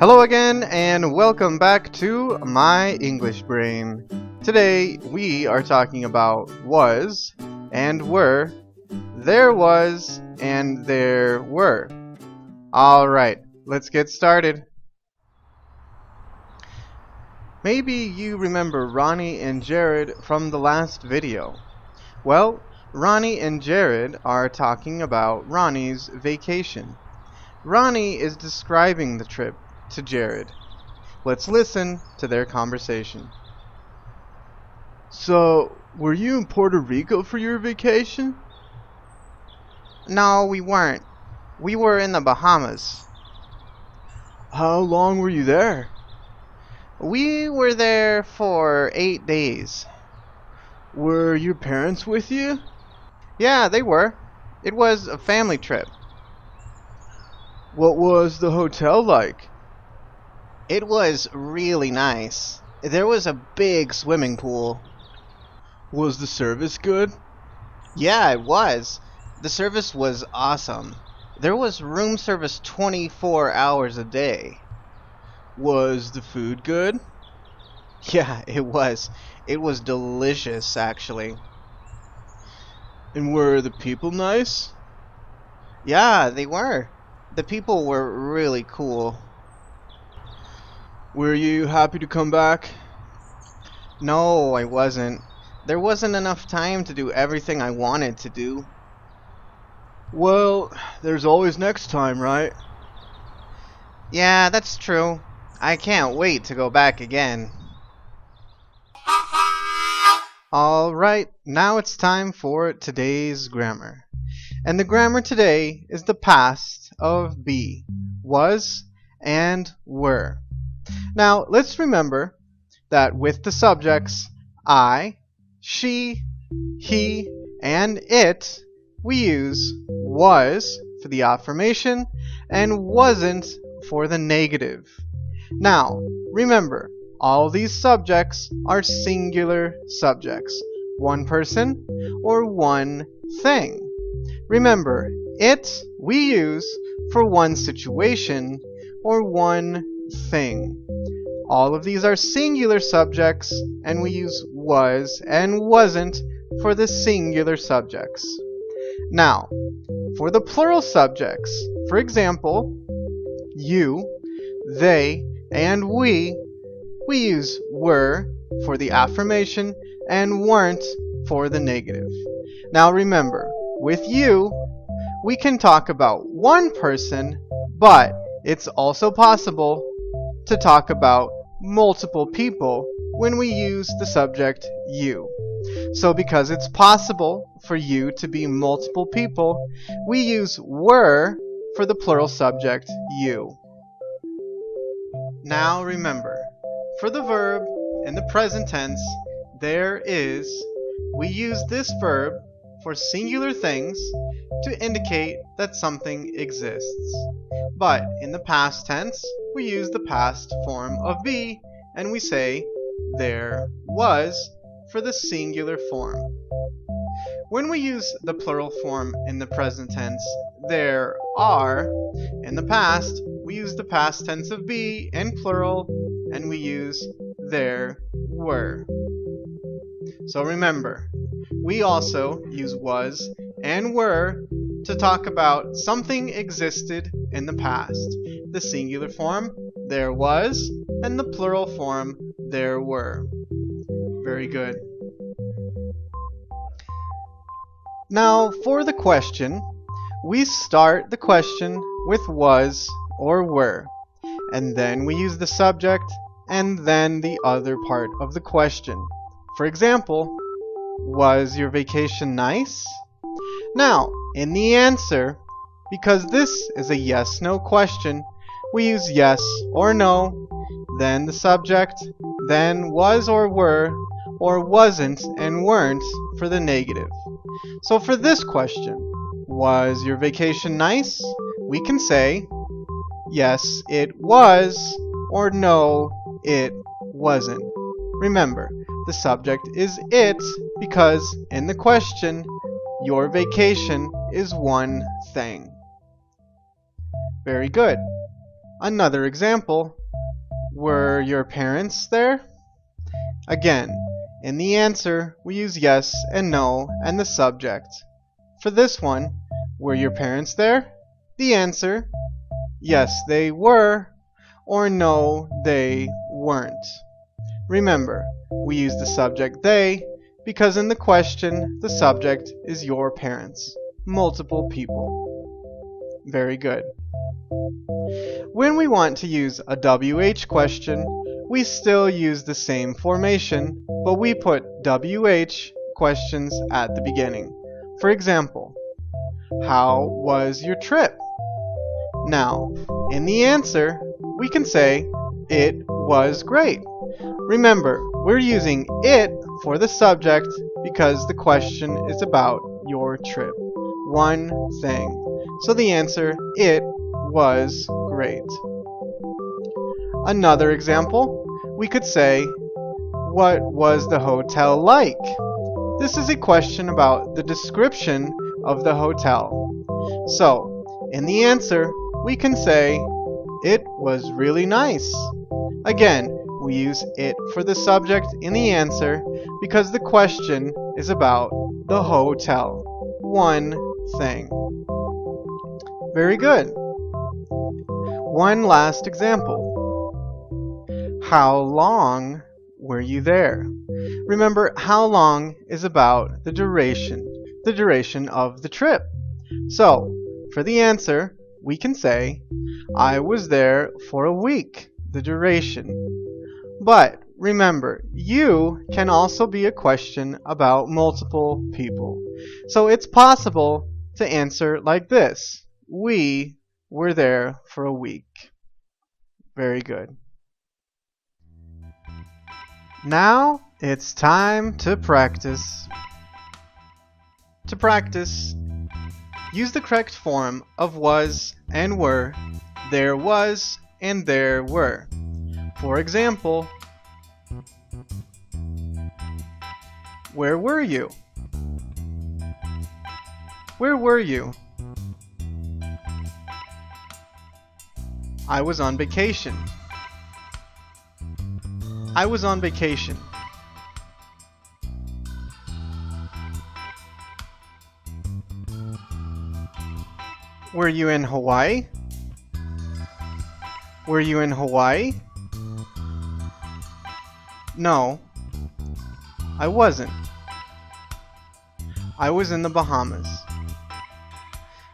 Hello again, and welcome back to My English Brain. Today, we are talking about was and were, there was and there were. Alright, let's get started. Maybe you remember Ronnie and Jared from the last video. Well, Ronnie and Jared are talking about Ronnie's vacation. Ronnie is describing the trip to Jared. Let's listen to their conversation. So, were you in Puerto Rico for your vacation? No, we weren't. We were in the Bahamas. How long were you there? We were there for 8 days. Were your parents with you? Yeah, they were. It was a family trip. What was the hotel like? It was really nice. There was a big swimming pool. Was the service good? Yeah, it was. The service was awesome. There was room service 24 hours a day. Was the food good? Yeah, it was. It was delicious, actually. And were the people nice? Yeah, they were. The people were really cool. Were you happy to come back? No, I wasn't. There wasn't enough time to do everything I wanted to do. Well, there's always next time, right? Yeah, that's true. I can't wait to go back again. Alright, now it's time for today's grammar. And the grammar today is the past of be, was, and were. Now, let's remember that with the subjects I, she, he, and it, we use was for the affirmation and wasn't for the negative. Now, remember, all these subjects are singular subjects. One person or one thing. Remember, it we use for one situation or one thing. All of these are singular subjects, and we use was and wasn't for the singular subjects. Now, for the plural subjects, for example, you, they, and we use were for the affirmation and weren't for the negative. Now remember, with you, we can talk about one person, but it's also possible to talk about multiple people when we use the subject you. So because it's possible for you to be multiple people, we use were for the plural subject you. Now remember, for the verb in the present tense, there is, we use this verb for singular things to indicate that something exists. But in the past tense, we use the past form of be, and we say there was for the singular form. When we use the plural form in the present tense, there are, in the past, we use the past tense of be in plural, and we use there were. So remember, we also use was and were to talk about something existed in the past. The singular form, there was, and the plural form, there were. Very good. Now, for the question, we start the question with was or were, and then we use the subject and then the other part of the question. For example, was your vacation nice? Now, in the answer, because this is a yes-no question, we use yes or no, then the subject, then was or were, or wasn't and weren't for the negative. So for this question, was your vacation nice? We can say, yes, it was, or no, it wasn't. Remember, the subject is it because in the question, your vacation is one thing. Very good. Another example, were your parents there? Again, in the answer, we use yes and no and the subject. For this one, were your parents there? The answer, yes, they were, or no, they weren't. Remember, we use the subject they because in the question, the subject is your parents, multiple people. Very good. When we want to use a WH question, we still use the same formation, but we put WH questions at the beginning. For example, how was your trip? Now, in the answer, we can say, it was great. Remember, we're using it for the subject because the question is about your trip. One thing. So the answer, it was great. Another example, we could say, what was the hotel like? This is a question about the description of the hotel. So, in the answer, we can say, it was really nice. Again, we use it for the subject in the answer because the question is about the hotel. One thing. Very good. One last example. How long were you there? Remember, how long is about the duration of the trip. So, for the answer, we can say, I was there for a week, the duration. But remember, you can also be a question about multiple people. So it's possible to answer like this. We were there for a week. Very good. Now it's time to practice. To practice, use the correct form of was and were, there was and there were. For example, where were you? Where were you? I was on vacation. I was on vacation. Were you in Hawaii? Were you in Hawaii? No, I wasn't. I was in the Bahamas.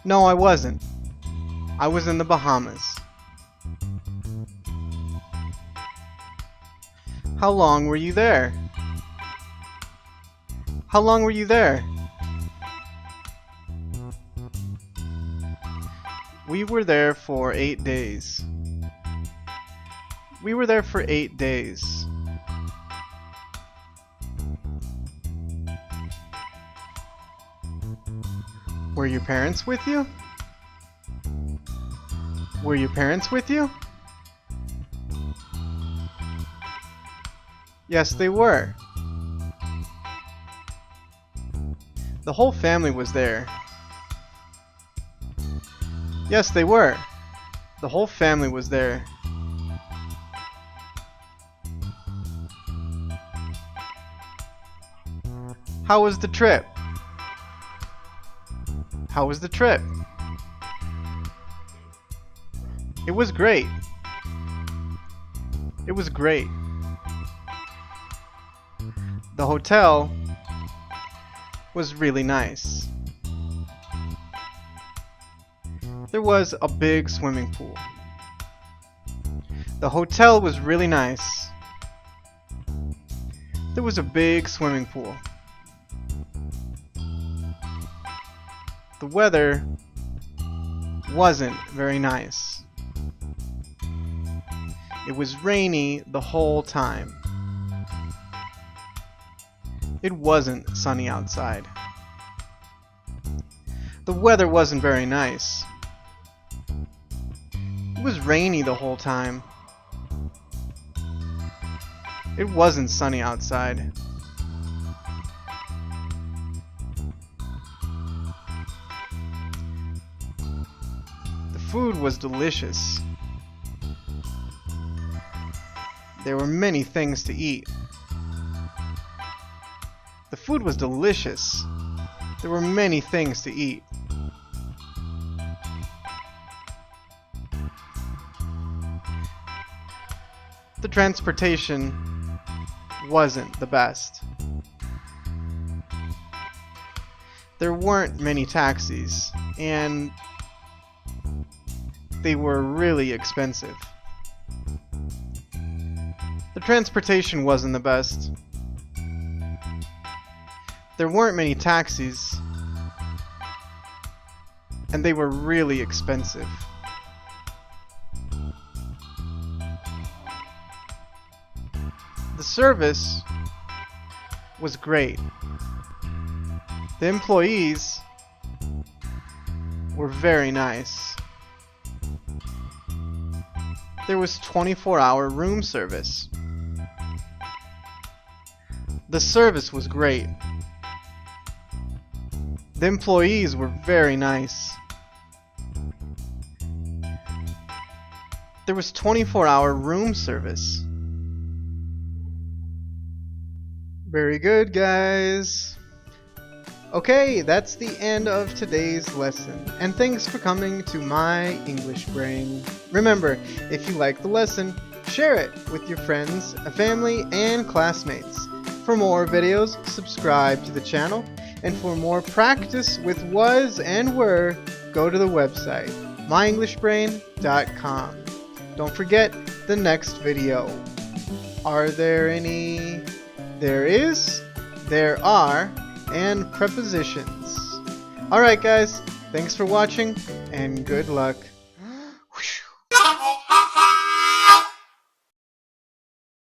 No, I wasn't. I was in the Bahamas. How long were you there? How long were you there? We were there for 8 days. We were there for 8 days. Were your parents with you? Were your parents with you? Yes, they were. The whole family was there. Yes, they were. The whole family was there. How was the trip? How was the trip? It was great. It was great. The hotel was really nice. There was a big swimming pool. The hotel was really nice. There was a big swimming pool. The weather wasn't very nice. It was rainy the whole time. It wasn't sunny outside. The weather wasn't very nice. It was rainy the whole time. It wasn't sunny outside. The food was delicious. There were many things to eat. The food was delicious. There were many things to eat. The transportation wasn't the best. There weren't many taxis, and they were really expensive. The transportation wasn't the best. There weren't many taxis, and they were really expensive. The service was great. The employees were very nice. There was 24-hour room service. The service was great. The employees were very nice. There was 24-hour room service. Very good, guys. Okay, that's the end of today's lesson, and thanks for coming to my English Brain. Remember, if you like the lesson, share it with your friends, family, and classmates. For more videos, subscribe to the channel, and for more practice with was and were, go to the website, myenglishbrain.com. Don't forget the next video. Are there any? There is, there are, and prepositions. Alright guys, thanks for watching, and good luck.